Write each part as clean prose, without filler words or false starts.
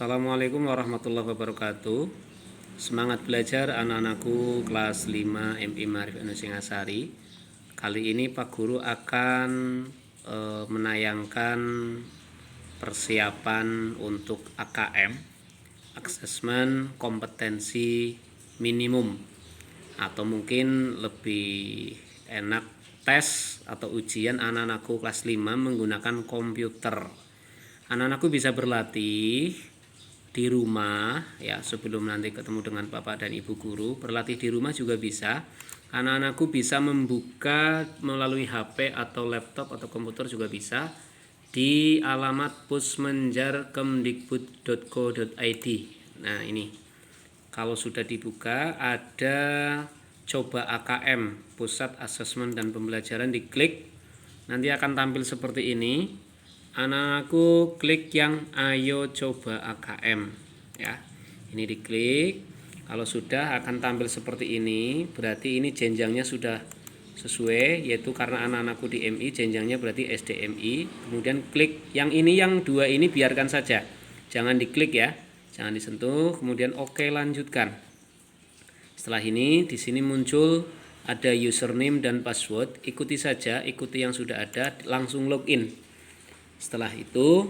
Assalamualaikum warahmatullahi wabarakatuh. Semangat belajar anak-anakku kelas 5 MI Ma'arif Anu Singasari. Kali ini Pak Guru akan menayangkan persiapan untuk AKM, Asesmen Kompetensi Minimum, atau mungkin lebih enak tes atau ujian anak-anakku kelas 5 menggunakan komputer. Anak-anakku bisa berlatih di rumah ya, sebelum nanti ketemu dengan Bapak dan Ibu guru. Berlatih di rumah juga bisa. Anak-anakku bisa membuka melalui HP atau laptop atau komputer juga bisa di alamat pusmenjar.kemdikbud.go.id. Nah, ini kalau sudah dibuka ada coba AKM, Pusat Asesmen dan Pembelajaran, diklik. Nanti akan tampil seperti ini. Anak-anakku klik yang ayo coba AKM ya. Ini diklik. Kalau sudah akan tampil seperti ini, berarti ini jenjangnya sudah sesuai, yaitu karena anak-anakku di MI jenjangnya berarti SDMI. Kemudian klik yang ini, yang dua ini biarkan saja. Jangan diklik ya. Jangan disentuh, kemudian oke, lanjutkan. Setelah ini di sini muncul ada username dan password, ikuti saja, ikuti yang sudah ada, langsung login. Setelah itu,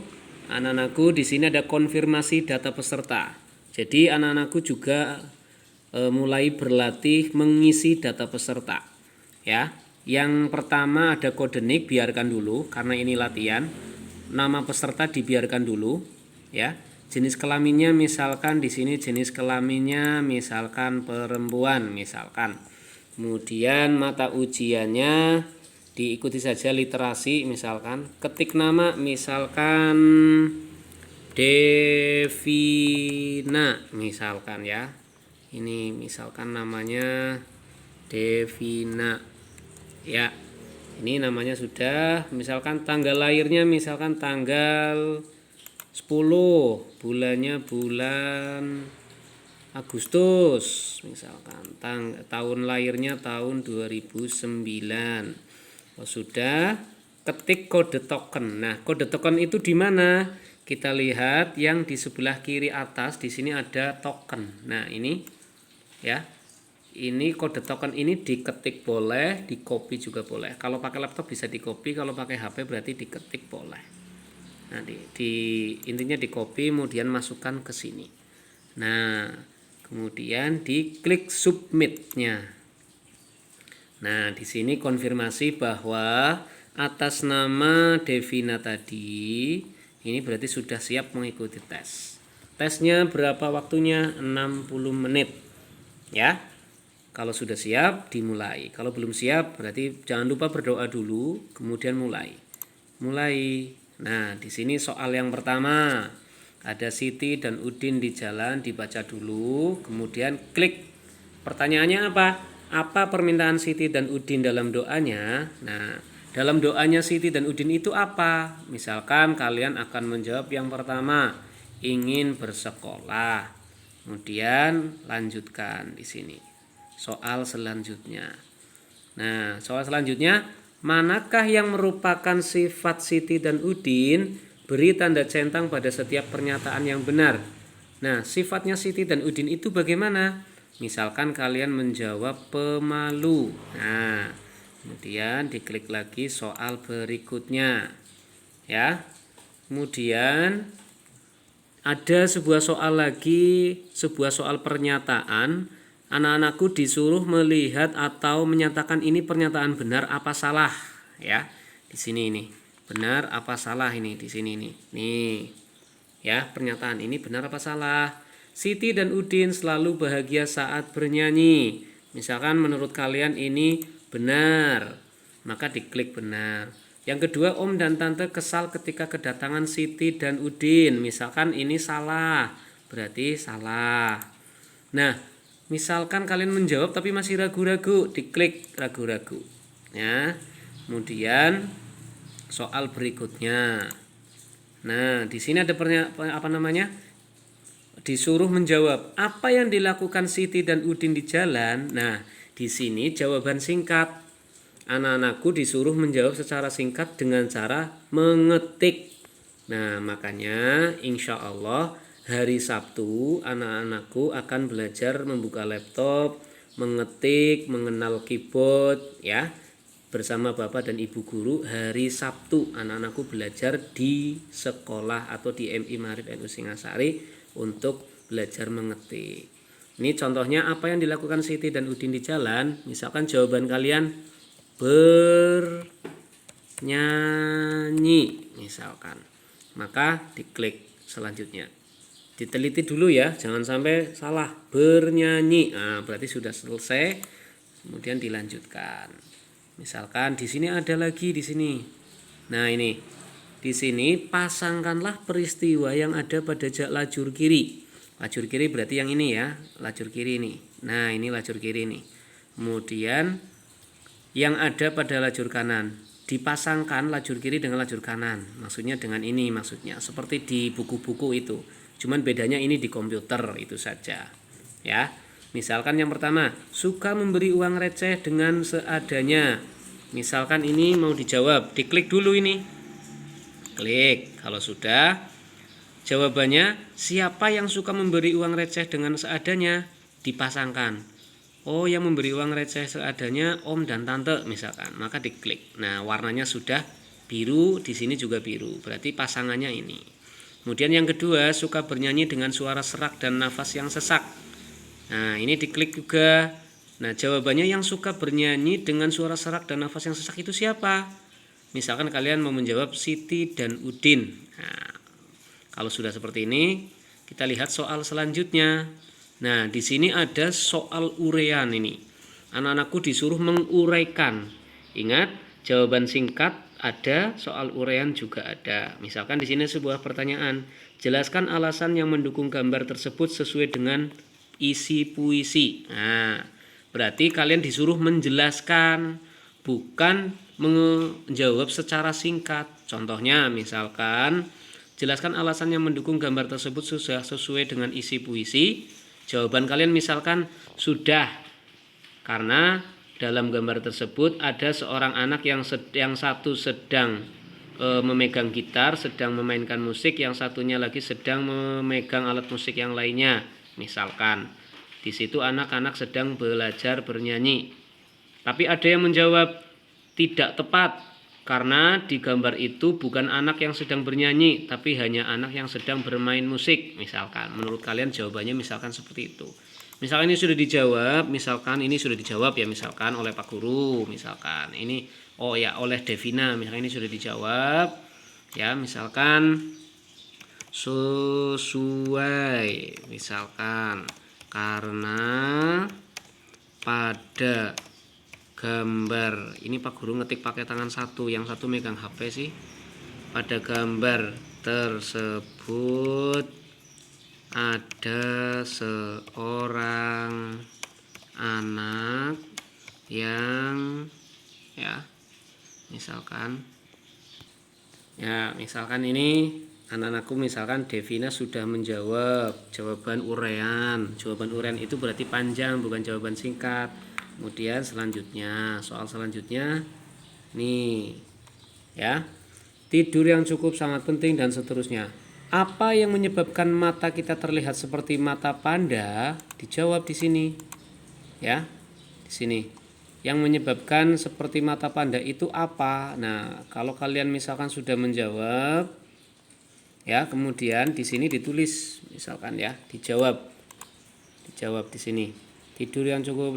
anak-anakku di sini ada konfirmasi data peserta. Jadi anak-anakku juga mulai berlatih mengisi data peserta. Ya, yang pertama ada kode NIK, biarkan dulu karena ini latihan. Nama peserta dibiarkan dulu, ya. Jenis kelaminnya misalkan di sini jenis kelaminnya misalkan perempuan misalkan. Kemudian mata ujiannya diikuti saja, literasi misalkan. Ketik nama misalkan Devina misalkan ya. Ini misalkan namanya Devina ya. Ini namanya sudah. Misalkan tanggal lahirnya misalkan tanggal 10, bulannya bulan Agustus misalkan. Tahun lahirnya tahun 2009. Oh, sudah, ketik kode token. Nah, kode token itu di mana? Kita lihat yang di sebelah kiri atas, di sini ada token. Nah, ini ya. Ini kode token ini diketik boleh, dikopi juga boleh. Kalau pakai laptop bisa dikopi, kalau pakai HP berarti diketik boleh. Nah, intinya dikopi kemudian masukkan ke sini. Nah, kemudian diklik submit-nya. Nah, di sini konfirmasi bahwa atas nama Devina tadi, ini berarti sudah siap mengikuti tes. Tesnya berapa waktunya? 60 menit. Ya. Kalau sudah siap dimulai. Kalau belum siap berarti jangan lupa berdoa dulu, kemudian mulai. Nah, di sini soal yang pertama. Ada Siti dan Udin di jalan, dibaca dulu, kemudian klik. Pertanyaannya apa? Apa permintaan Siti dan Udin dalam doanya? Nah, dalam doanya Siti dan Udin itu apa? Misalkan kalian akan menjawab yang pertama, ingin bersekolah. Kemudian lanjutkan di sini. Soal selanjutnya. Nah, soal selanjutnya, manakah yang merupakan sifat Siti dan Udin? Beri tanda centang pada setiap pernyataan yang benar. Nah, sifatnya Siti dan Udin itu bagaimana? Misalkan kalian menjawab pemalu. Nah, kemudian diklik lagi soal berikutnya. Ya. Kemudian ada sebuah soal lagi, sebuah soal pernyataan. Anak-anakku disuruh melihat atau menyatakan ini pernyataan benar apa salah, ya. Di sini ini. Benar apa salah ini di sini nih. Nih. Ya, pernyataan ini benar apa salah? Siti dan Udin selalu bahagia saat bernyanyi. Misalkan menurut kalian ini benar, maka diklik benar. Yang kedua, Om dan Tante kesal ketika kedatangan Siti dan Udin. Misalkan ini salah, berarti salah. Nah, misalkan kalian menjawab tapi masih ragu-ragu, diklik ragu-ragu. Ya. Kemudian soal berikutnya. Nah, di sini ada disuruh menjawab apa yang dilakukan Siti dan Udin di jalan. Nah, di sini jawaban singkat. Anak-anakku disuruh menjawab secara singkat dengan cara mengetik. Nah, makanya insya Allah hari Sabtu anak-anakku akan belajar membuka laptop, mengetik, mengenal keyboard ya. Bersama Bapak dan Ibu guru hari Sabtu anak-anakku belajar di sekolah atau di MI Maarif NU Singasari untuk belajar mengetik. Ini contohnya apa yang dilakukan Siti dan Udin di jalan. Misalkan jawaban kalian bernyanyi misalkan. Maka diklik selanjutnya. Diteliti dulu ya, jangan sampai salah. Bernyanyi. Nah, berarti sudah selesai. Kemudian dilanjutkan. Misalkan di sini ada lagi di sini. Nah, ini. Di sini pasangkanlah peristiwa yang ada pada lajur kiri. Lajur kiri berarti yang ini ya, lajur kiri ini. Nah, ini lajur kiri ini. Kemudian yang ada pada lajur kanan. Dipasangkan lajur kiri dengan lajur kanan. Maksudnya dengan ini maksudnya. Seperti di buku-buku itu. Cuman bedanya ini di komputer itu saja. Ya. Misalkan yang pertama, suka memberi uang receh dengan seadanya. Misalkan ini mau dijawab, diklik dulu ini. Klik, kalau sudah, jawabannya siapa yang suka memberi uang receh dengan seadanya? Dipasangkan. Oh, yang memberi uang receh seadanya om dan tante misalkan, maka diklik. Nah, warnanya sudah biru, di sini juga biru, berarti pasangannya ini. Kemudian yang kedua, suka bernyanyi dengan suara serak dan nafas yang sesak. Nah, ini diklik juga. Nah, jawabannya yang suka bernyanyi dengan suara serak dan nafas yang sesak itu siapa? Misalkan kalian mau menjawab Siti dan Udin. Nah, kalau sudah seperti ini, kita lihat soal selanjutnya. Nah, di sini ada soal urean ini. Anak-anakku disuruh menguraikan. Ingat, jawaban singkat ada, soal urean juga ada. Misalkan di sini sebuah pertanyaan. Jelaskan alasan yang mendukung gambar tersebut sesuai dengan isi puisi. Nah, berarti kalian disuruh menjelaskan, bukan menjawab secara singkat. Contohnya misalkan, jelaskan alasan yang mendukung gambar tersebut sudah sesuai dengan isi puisi. Jawaban kalian misalkan sudah, karena dalam gambar tersebut ada seorang anak yang satu sedang memegang gitar, sedang memainkan musik, yang satunya lagi sedang memegang alat musik yang lainnya. Misalkan di situ anak-anak sedang belajar bernyanyi. Tapi ada yang menjawab tidak tepat karena di gambar itu bukan anak yang sedang bernyanyi, tapi hanya anak yang sedang bermain musik. Misalkan menurut kalian jawabannya misalkan seperti itu. Misalkan ini sudah dijawab, misalkan ini sudah dijawab ya, misalkan oleh Pak Guru, misalkan ini oleh Devina, misalkan ini sudah dijawab ya, misalkan sesuai, misalkan karena pada gambar ini Pak Guru ngetik pakai tangan satu, yang satu megang HP sih. Pada gambar tersebut ada seorang anak yang ya misalkan ini anak-anakku, misalkan Devina sudah menjawab jawaban urean. Jawaban urean itu berarti panjang, bukan jawaban singkat. Kemudian selanjutnya, soal selanjutnya nih ya. Tidur yang cukup sangat penting dan seterusnya. Apa yang menyebabkan mata kita terlihat seperti mata panda? Dijawab di sini. Ya. Di sini. Yang menyebabkan seperti mata panda itu apa? Nah, kalau kalian misalkan sudah menjawab ya, kemudian di sini ditulis misalkan ya, dijawab di sini. Tidur yang cukup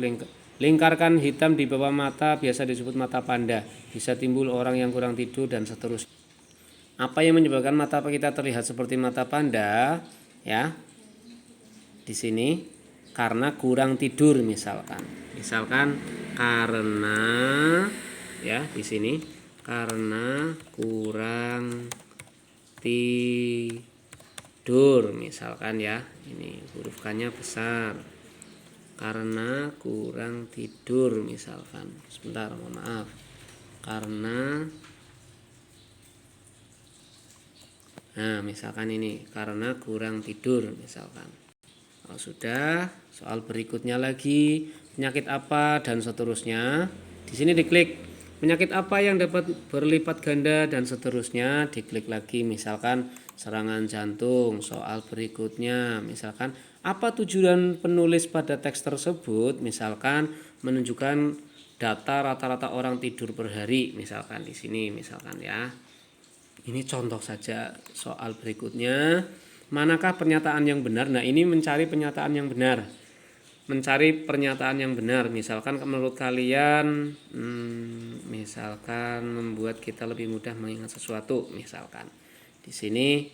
lingkarkan hitam di bawah mata biasa disebut mata panda, bisa timbul orang yang kurang tidur dan seterusnya. Apa yang menyebabkan mata kita terlihat seperti mata panda ya, di sini karena kurang tidur misalkan karena ya, di sini karena kurang tidur misalkan ya, ini huruf K-nya besar, karena kurang tidur misalkan, sebentar mohon maaf, misalkan ini karena kurang tidur misalkan. Kalau sudah, soal berikutnya lagi, penyakit apa dan seterusnya. Di sini diklik penyakit apa yang dapat berlipat ganda dan seterusnya, diklik lagi misalkan serangan jantung. Soal berikutnya misalkan apa tujuan penulis pada teks tersebut? Misalkan menunjukkan data rata-rata orang tidur per hari misalkan di sini misalkan ya. Ini contoh saja. Soal berikutnya, manakah pernyataan yang benar? Nah, ini mencari pernyataan yang benar. Mencari pernyataan yang benar. Misalkan menurut kalian misalkan membuat kita lebih mudah mengingat sesuatu misalkan. Di sini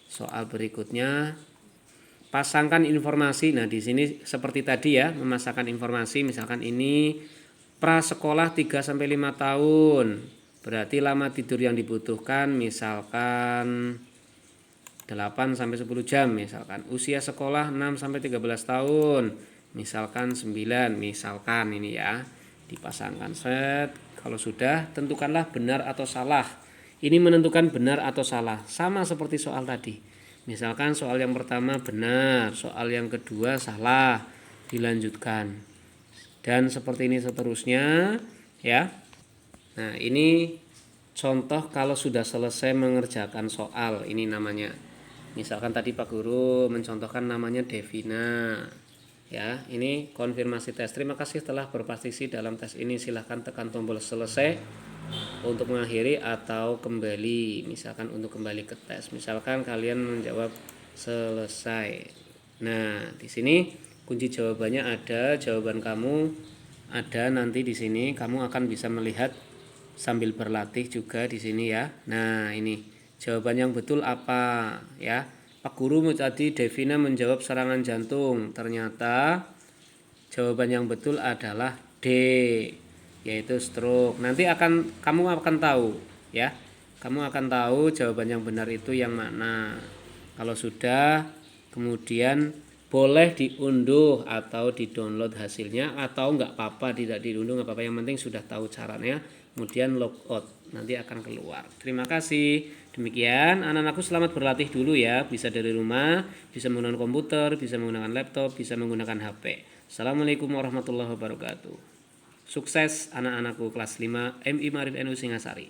soal berikutnya pasangkan informasi. Nah, di sini seperti tadi ya, memasangkan informasi misalkan ini prasekolah 3 sampai 5 tahun. Berarti lama tidur yang dibutuhkan misalkan 8 sampai 10 jam misalkan. Usia sekolah 6 sampai 13 tahun. Misalkan 9, misalkan ini ya. Dipasangkan set. Kalau sudah, tentukanlah benar atau salah. Ini menentukan benar atau salah. Sama seperti soal tadi. Misalkan soal yang pertama benar, soal yang kedua salah. Dilanjutkan. Dan seperti ini seterusnya, ya. Nah, ini contoh kalau sudah selesai mengerjakan soal. Ini namanya. Misalkan tadi Pak Guru mencontohkan namanya Devina. Ya, ini konfirmasi tes. Terima kasih telah berpartisipasi dalam tes ini. Silahkan tekan tombol selesai untuk mengakhiri atau kembali. Misalkan untuk kembali ke tes. Misalkan kalian menjawab selesai. Nah, di sini kunci jawabannya ada, jawaban kamu ada nanti di sini. Kamu akan bisa melihat sambil berlatih juga di sini ya. Nah, ini jawaban yang betul apa ya? Pak Guru tadi Devina menjawab serangan jantung. Ternyata jawaban yang betul adalah D, yaitu stroke. Nanti kamu akan tahu ya. Kamu akan tahu jawaban yang benar itu yang mana. Kalau sudah, kemudian boleh diunduh atau di-download hasilnya, atau enggak apa-apa tidak diunduh, enggak apa-apa, yang penting sudah tahu caranya. Kemudian logout, nanti akan keluar. Terima kasih. Demikian, anak-anakku selamat berlatih dulu ya. Bisa dari rumah, bisa menggunakan komputer, bisa menggunakan laptop, bisa menggunakan HP. Assalamualaikum warahmatullahi wabarakatuh. Sukses anak-anakku kelas 5 MI Marin NU Singasari.